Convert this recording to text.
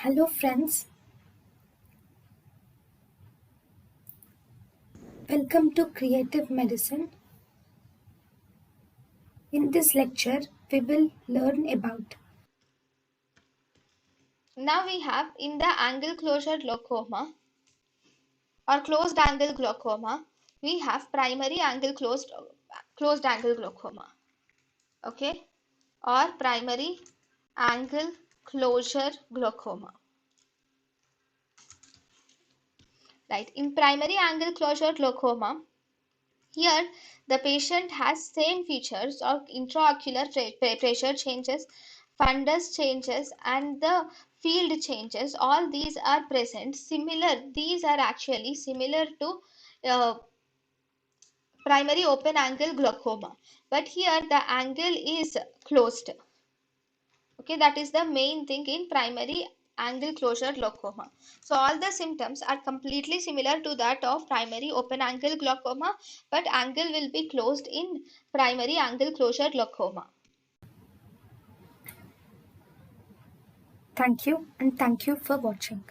Hello friends, welcome to Creative Medicine. In this lecture, we will learn about Now we have in the angle closure glaucoma or closed angle glaucoma, we have primary angle closed angle glaucoma. Okay, or primary angle closure glaucoma. Right, in primary angle closure glaucoma, here the patient has same features of intraocular pressure changes, fundus changes, and the field changes. All these are present. These are actually similar to uh, primary open angle glaucoma, but here the angle is closed. Okay, that is the main thing in primary angle closure glaucoma. So all the symptoms are completely similar to that of primary open angle glaucoma, but angle will be closed in primary angle closure glaucoma. thank you and thank you for watching.